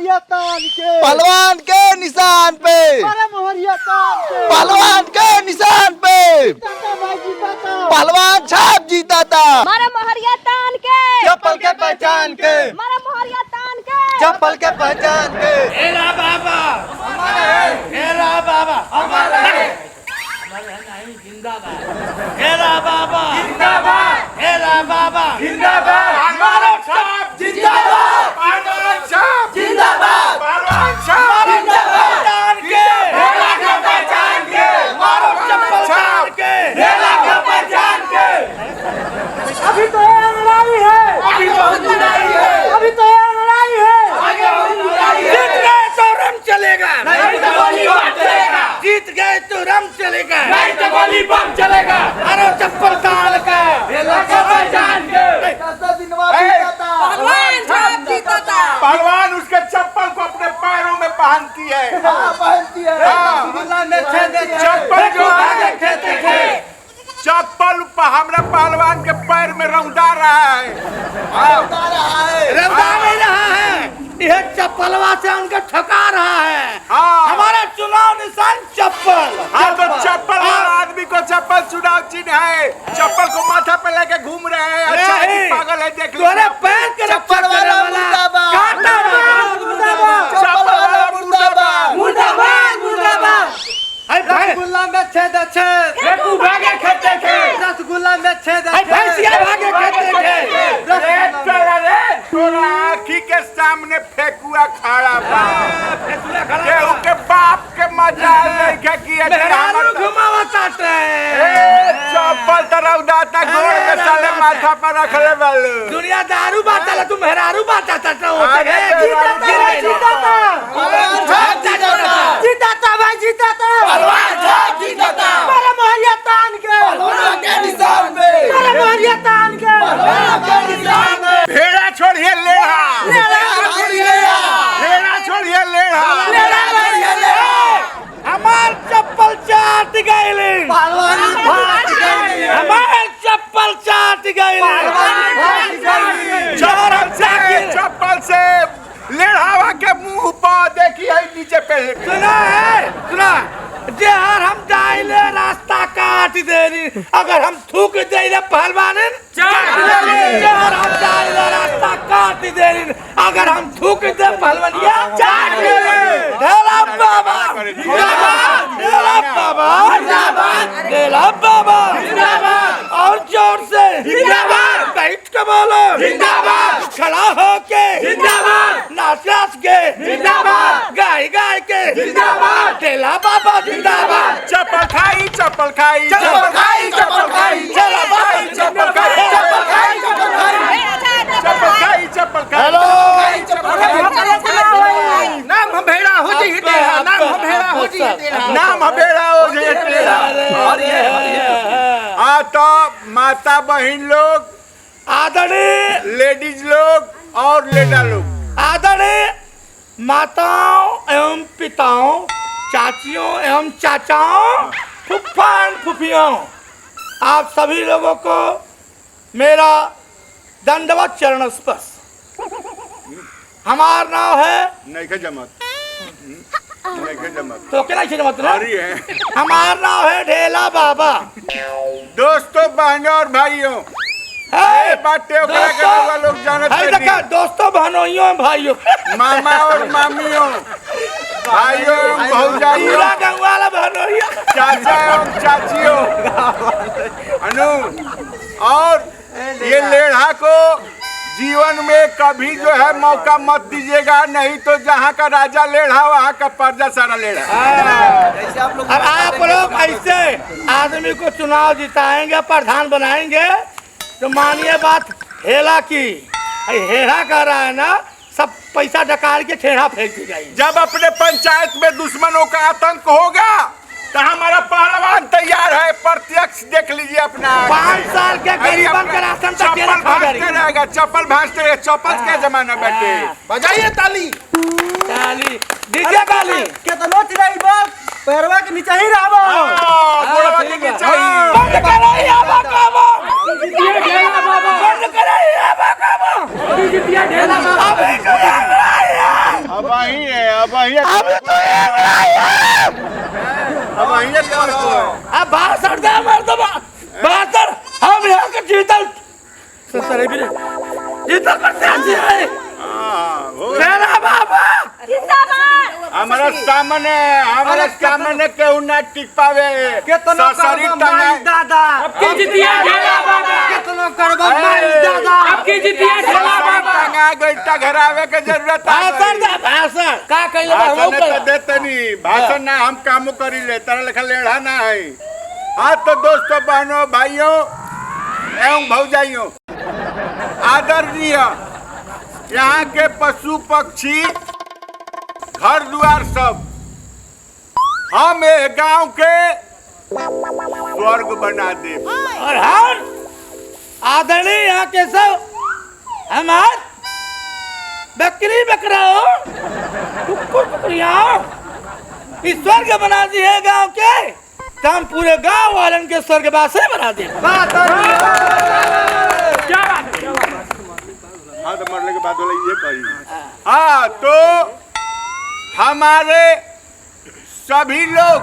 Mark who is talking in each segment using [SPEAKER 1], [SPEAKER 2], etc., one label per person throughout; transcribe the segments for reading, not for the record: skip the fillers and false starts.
[SPEAKER 1] मोहरिया तान के,
[SPEAKER 2] पहलवान के निशान पे,
[SPEAKER 1] मारा मोहरिया तान के,
[SPEAKER 2] पहलवान के निशान पे,
[SPEAKER 1] जीता भाई जीता था,
[SPEAKER 2] पहलवान छाप जीता था।
[SPEAKER 3] मारा मोहरिया तान के,
[SPEAKER 1] चप्पल के पहचान के,
[SPEAKER 3] मारा मोहरिया तान के,
[SPEAKER 1] चप्पल के पहचान के।
[SPEAKER 4] हेरा बाबा हमारा है, हेरा बाबा हमारा है, जिंदाबाद हेरा बाबा जिंदाबाद, हेरा बाबा जिंदाबाद, हमारा छाप जिंदाबाद, पहलवान छाप जिंदाबाद, पहलवान छाप जिंदाबाद, तान के हेरा का पहचान के, मारो चप्पल छाप के हेरा का पहचान के।
[SPEAKER 1] अभी तो ये लड़ाई है,
[SPEAKER 4] अभी बहुत लड़ाई है,
[SPEAKER 1] अभी तो ये लड़ाई है,
[SPEAKER 4] आगे बहुत लड़ाई है। जीत गए तो रम चलेगा, नहीं तो गोली बम चलेगा, जीत गए तो रम चलेगा, नहीं तो गोली बम चलेगा। अरे चप्पल तान का हेरा का पहचान के,
[SPEAKER 3] पहलवान छाप जीता था।
[SPEAKER 4] पहलवान उसके चप्पल को अपने पैरों में पहनती है,
[SPEAKER 1] पहनती है,
[SPEAKER 4] हाँ। चप्पल जो आगे खेते थे, चप्पल हमरा पहलवान के पैर में रौंदा रहा है, रौंदा नहीं रहा है, यह चप्पलवा से उनका ठका रहा है। हमारा चुनाव निशान चप्पल। हाँ तो चप्पल वाला आदमी को चप्पल चुनाव चिन्ह है, चप्पल को माथा पे लेके घूम रहे हैं। अच्छा है कि पागल है, देख लो पैर के
[SPEAKER 1] चप्पल वाला मुर्दाबाद,
[SPEAKER 4] काटा
[SPEAKER 1] मुर्दाबाद,
[SPEAKER 4] चप्पल वाला मुर्दाबाद,
[SPEAKER 1] मुर्दाबाद, मुर्दाबाद।
[SPEAKER 4] रसगुल्ला में छेद छेद, रेकू भागे खेते थे,
[SPEAKER 1] रसगुल्ला में छेद
[SPEAKER 4] भैंसिया भागे खेते थे। तोरा आँखी के सामने फेकुआ खड़ा बा, केहू के बाप के मजाल नहीं के किए चप्पल तरौदाता गोड़ के साले माथा पर रखले बालू। दुनिया दारू बाटला, तुम हेरारू बाटाता तो
[SPEAKER 1] जीता था भाई, जीता था, मारा मोहरिया तान के, मारा मोहरिया तान के,
[SPEAKER 4] भेड़ा छोड़िए लेढ़ा, भेड़ा छोड़िए लेढ़ा, हमार चप्पल चाट गईली, हमार चप्पल चाट गईली, चप्पल से लेढ़ावा के मुंह पर देखिए नीचे पे सुना जहर हम जाइले रास्ता काट देनी, अगर हम थूक देले पहलवान जहर हम जाइले रास्ता काट देनी, अगर हम थूक दे पहलवानिया चाट देनी। ढेला बाबा जिंदाबाद, ढेला बाबा जिंदाबाद, ढेला बाबा जिंदाबाद, और जोर से जिंदाबाद, बैठ के बोलो जिंदाबाद, खड़ा होके जिंदाबाद, नाच नाच के जिंदाबाद, गाय गाय के जिंदाबाद, ढेला बाबा जिंदाबाद। चप्पल खाई चप्पल खाई चप्पल खाई चप्पल खाई, चला भाई चप्पल खाई चप्पल खाई चप्पल खाई चप्पल खाई चप्पल खाई। हेलो नाम हम भेड़ा हो जी तेरा, नाम हम भेड़ा हो जी तेरा, नाम हम भेड़ा हो जी तेरा। आ तो माता बहन लोग, आदरणीय लेडीज लोग और लेडा लोग, आदरणीय माताओं एवं पिताओं, चाचियों एवं चाचाओं, फुफ्फा एवं फुफियों, आप सभी लोगों को मेरा दंडवत चरण स्पर्श। हमारा नाम है नहीं के जमत, नहीं के जमत तो क्या नहीं जमत ना, हमारा नाम है ढेला बाबा। दोस्तों बहनों और भाइयों, लोग जानते दोस्तों बहनों भाइयों, मामा और मामियों, भाइयों भौजाइयों, वाला बहनों, चाचा एवं चाचियों, अनु और ये लेढ़ा को जीवन में कभी जो है मौका मत दीजिएगा, नहीं तो जहाँ का राजा लेढ़ा वहाँ का प्रजा सारा लेढ़ा। और आप लोग ऐसे आदमी को चुनाव जिताएंगे, प्रधान बनाएंगे तो मानिए बात हेला की, हेड़ा कर रहा है ना, सब पैसा डकार के ठेढ़ा फेंक दी गई। जब अपने पंचायत में दुश्मनों का आतंक होगा तो हमारा पहलवान तैयार है, प्रत्यक्ष देख लीजिए अपना। 5 साल के गरीबन का राशन तक रहेगा, चप्पल भांजते रहे, चप्पल के जमाना बैठे। बजाइए ताली ताली दीजिए ताली,
[SPEAKER 1] कितना चिल्लाई बात, पैरवा के नीचे ही रहो,
[SPEAKER 4] गोड़वा के नीचे ही बंद कराइए बाबा, बंद कराइए बाबा, जितिया ढेला बाबा, अब ये
[SPEAKER 1] अब भाषण दे मर्द भाषण हम यहाँ के जीतल ससुरे भी जीतल प्रत्याशी है मेरा बाबा
[SPEAKER 4] हमारा सामने केहू ना टिक पावे ससुरी टंगाई
[SPEAKER 1] दादा अब की जितिया ढेला बाबा कितना करबो दादा अब की जितिया ढेला बाबा
[SPEAKER 4] टंगा गई त घर आवे के जरूरत है
[SPEAKER 1] भाषण दे भाषण का कहले
[SPEAKER 4] भाषण तो देते नहीं भाषण ना हम काम करी ले तरह लिखा लेढ़ा ना है। हाँ तो दोस्तों बहनों भाइयों एवं भौजाइयों आदरणीय यहाँ के पशु पक्षी घर द्वार सब हम एक गांव के स्वर्ग बना दे
[SPEAKER 1] और हम आदरणीय यहाँ के सब हमार बकरी बकराओ कुकुर कुकुरियाओ इस स्वर्ग बना दिए गांव के तो हम पूरे गांव वालन के स्वर्गवासी बना दे। क्या बात है?
[SPEAKER 4] हाँ तो मरने के बाद वाला ये कही। हाँ तो हमारे सभी लोग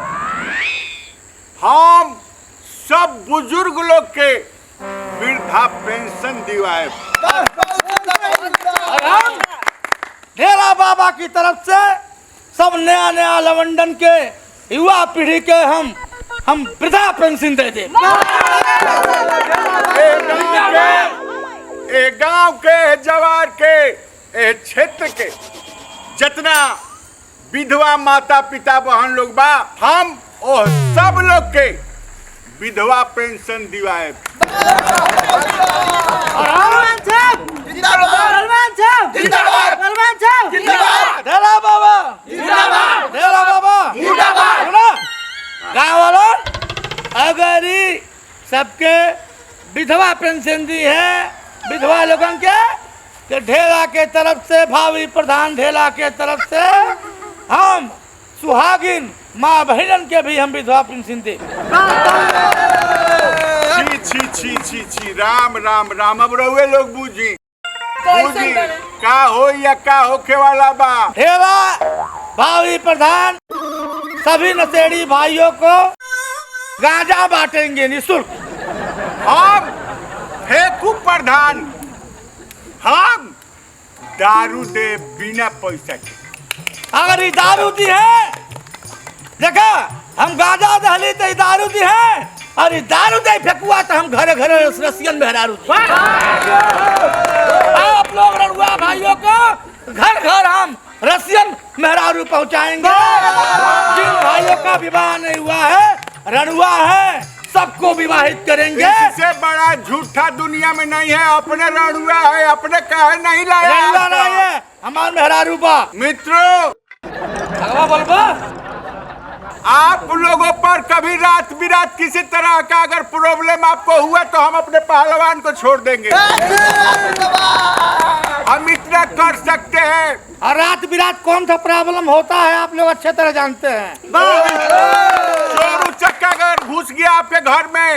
[SPEAKER 4] हम सब बुजुर्ग लोग के वृद्धा पेंशन दिवाए
[SPEAKER 1] और हम ढेला बाबा की तरफ से सब नया नया लवंडन के युवा पीढ़ी के हम वृद्धा पेंशन दे दे।
[SPEAKER 4] गांव के जवार के क्षेत्र के जितना विधवा माता पिता बहन लोग बा हम ओ सब लोग के विधवा पेंशन दिवाए।
[SPEAKER 1] ढेला बाबा ढेला बाबा गाँव वालों अगर ही सबके विधवा पेंशन दी है विधवा लोगों के तो ढेला के तरफ से भावी प्रधान ढेला के तरफ से हम सुहागिन माँ बहन के भी हम विधवा पेंशन दे।
[SPEAKER 4] छी छी छी छी छी राम राम राम अब रहुए लोग बूझी का हो या का होके वाला बा।
[SPEAKER 1] ढेला भावी प्रधान सभी नशेड़ी भाइयों को गांजा बांटेंगे निःशुल्क।
[SPEAKER 4] हम फेंकू प्रधान हम दारू दे बिना पैसा के।
[SPEAKER 1] अगर ये दारू दी है देखा हम गांजा दहली तो दारू दी है और ये दारू दे फेंकुआ तो हम घरे घरे रसियन मेहरारू आप लोग रणुआ भाइयों को घर घर हम रसियन मेहरारू पहुंचाएंगे। जिन भाइयों का विवाह नहीं हुआ है रणुआ है सबको विवाहित करेंगे।
[SPEAKER 4] इससे बड़ा झूठा दुनिया में नहीं है अपने रणुआ है अपने कहे नहीं लाया
[SPEAKER 1] हमारे मेहरारू बा
[SPEAKER 4] मित्रों
[SPEAKER 1] बोलबा
[SPEAKER 4] आप लोगों पर कभी रात बिरात किसी तरह का अगर प्रॉब्लम आपको हुआ तो हम अपने पहलवान को छोड़ देंगे। हम इतना कर सकते हैं।
[SPEAKER 1] और रात बिरात कौन सा प्रॉब्लम होता है आप लोग अच्छे तरह जानते हैं।
[SPEAKER 4] चोर उचक्का अगर घुस गया आपके घर में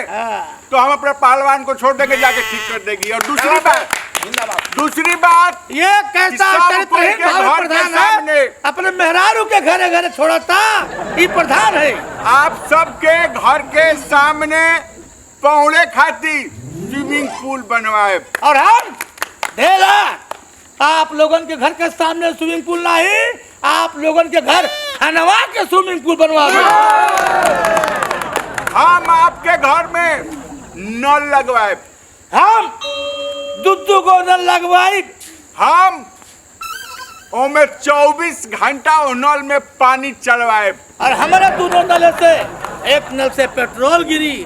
[SPEAKER 4] तो हम अपने पहलवान को छोड़ देंगे जाके ठीक कर देगी। और दूसरी बात
[SPEAKER 1] ये कैसा चरित्रहीन भावी प्रधान है अपने मेहरारू के घरे घरे छोड़ता ये प्रधान है।
[SPEAKER 4] आप सबके घर के सामने पौड़े खाती स्विमिंग पूल बनवाए
[SPEAKER 1] और हम ढेला आप लोगों के घर के सामने स्विमिंग पूल नहीं आप लोगों के घर हनवा के स्विमिंग पूल बनवा दो।
[SPEAKER 4] हम आपके घर में नल लगवाए
[SPEAKER 1] हम दुद्दू को नल लगवाई
[SPEAKER 4] हम ओमे 24 घंटा नल में पानी चलवाए
[SPEAKER 1] और हमारे दोनों नल से एक नल से पेट्रोल गिरी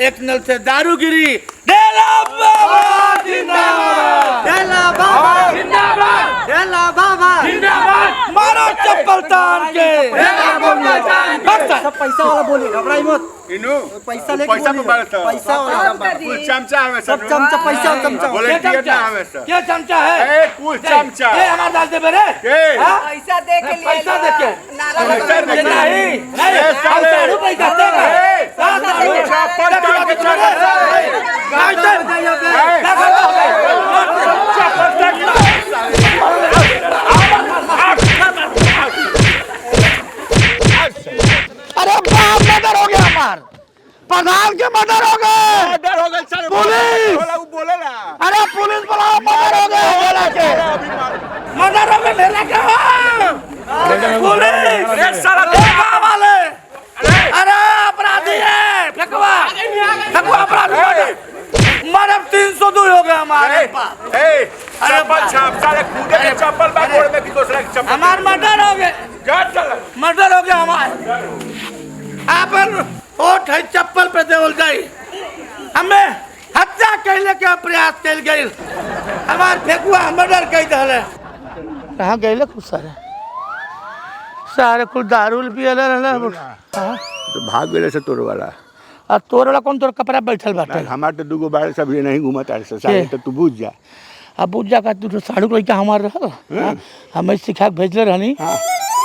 [SPEAKER 1] एक नल से दारू गिरी। ढेला बाबा जिंदाबाद ढेला बाबा जिंदाबाद ढेला बाबा जिंदाबाद मारो चप्पल तान के
[SPEAKER 5] पैसा वाला बोली घबराई मत
[SPEAKER 4] इनु
[SPEAKER 5] पैसा लेके
[SPEAKER 4] पैसा पे बात
[SPEAKER 5] पैसा वाला
[SPEAKER 4] कुल चमचा है
[SPEAKER 5] सब चमचा पैसा चमचा
[SPEAKER 4] बोले
[SPEAKER 1] क्या
[SPEAKER 4] ना हमें सर
[SPEAKER 1] क्या चमचा है
[SPEAKER 4] ए कुल चमचा
[SPEAKER 1] ये हमारे दाल दे बेरे
[SPEAKER 3] पैसा दे के लिए
[SPEAKER 1] पैसा दे के
[SPEAKER 4] पैसा दे के
[SPEAKER 1] नहीं नहीं साढ़ू पैसा देगा प्रधान के मर्डर हो गए।
[SPEAKER 4] डर हो गए सर।
[SPEAKER 1] पुलिस!
[SPEAKER 4] बोला वो बोले ना।
[SPEAKER 1] अरे पुलिस बुलाओ, मर्डर हो गए ढेला के।
[SPEAKER 4] अभी मार।
[SPEAKER 1] मर्डर हो गए ढेला के। पुलिस!
[SPEAKER 4] अरे साला
[SPEAKER 1] फेंकवा वाले। अरे अपराधी है, फेंकवा अपराधी। मर्डर 302 हो गए हमारे पास।
[SPEAKER 4] ए चप्पल छाप साले कूदे के चप्पल बा गोड़ में कि दूसरा के चप्पल।
[SPEAKER 1] हमार मर्डर हो गए,
[SPEAKER 4] जा चल।
[SPEAKER 1] मर्डर हो गया हमारे। आपन होठ है चप्पल पे देवल गई। हमें हत्या कैले के प्रयास कैल गई। हमार फेंकुआ मर्डर कई दहले। कहाँ गए कुछ सारे कुछ दारू पियल रहले।
[SPEAKER 4] तो भाग गेले से तोर वाला।
[SPEAKER 1] और तोर वाला कौन तोर कपड़ा बैठल बाटे।
[SPEAKER 4] हमार तो दुगो बार सब ये नहीं घूमत आ से साले तो तू बुझ जा।
[SPEAKER 1] अब बुझ जा का तू साढ़ू को लड़का हमार रहल। हमें सिखा के भेजले रहनी।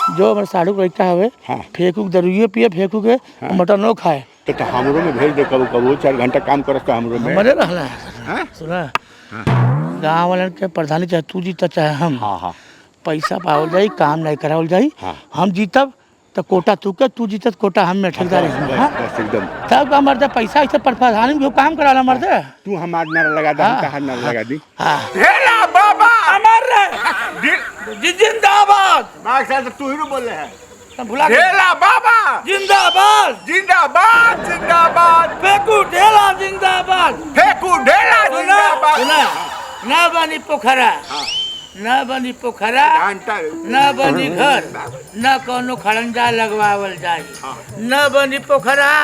[SPEAKER 1] जो हमारे साढ़ू को लड़का हवे फेंकू दरुए पिए फेंकू के मटन नो खाए।
[SPEAKER 4] तो हमरो में भेज दे कबो कबो 4 घंटा काम करस तो हमरो में।
[SPEAKER 1] हमारे रहला है। सुना गाँव वालन के प्रधानी चाहे तू जीता चाहे हम।
[SPEAKER 4] हाँ
[SPEAKER 1] पैसा पावल जाई, काम नहीं करावल जाई। हम जीतब तो कोटा तू के, तू जीतत कोटा हम में ठेकेदार है।
[SPEAKER 4] बस एकदम।
[SPEAKER 1] तब का मर्द पैसा ऐसे प्रधानी भी काम कराला मर्द।
[SPEAKER 4] तू हमार नारा लगा दे, हम कहां नारा लगा दी।
[SPEAKER 1] हां
[SPEAKER 4] ढेला बाबा
[SPEAKER 1] अमर रे जिंदाबाद।
[SPEAKER 4] बाग साहब तू ही बोल रहे हैं।
[SPEAKER 1] भुला
[SPEAKER 4] ढेला बाबा
[SPEAKER 1] जिंदाबाद,
[SPEAKER 4] जिंदाबाद जिंदाबाद।
[SPEAKER 1] फेंकू ढेला जिंदाबाद।
[SPEAKER 4] फेंकू ढेला जिंदाबाद।
[SPEAKER 1] सुना ना बनी पोखरा, न बनी पोखरा, न बनी घर, न कौनो खड़ंजा लगवावल जाई। न बनी पोखरा,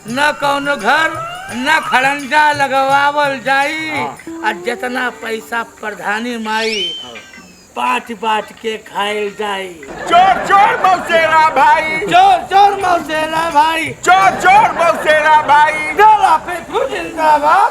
[SPEAKER 1] न कौनो घर, न खड़ंजा लगवावल जाई। और जितना पैसा प्रधानी माई बाँट के खाइल जाई।
[SPEAKER 4] चोर चोर मौसेरा भाई,
[SPEAKER 1] चोर चोर मौसेला भाई,
[SPEAKER 4] चोर चोर मौसेरा भाई।
[SPEAKER 1] ढेला फेंकू जिंदाबाद,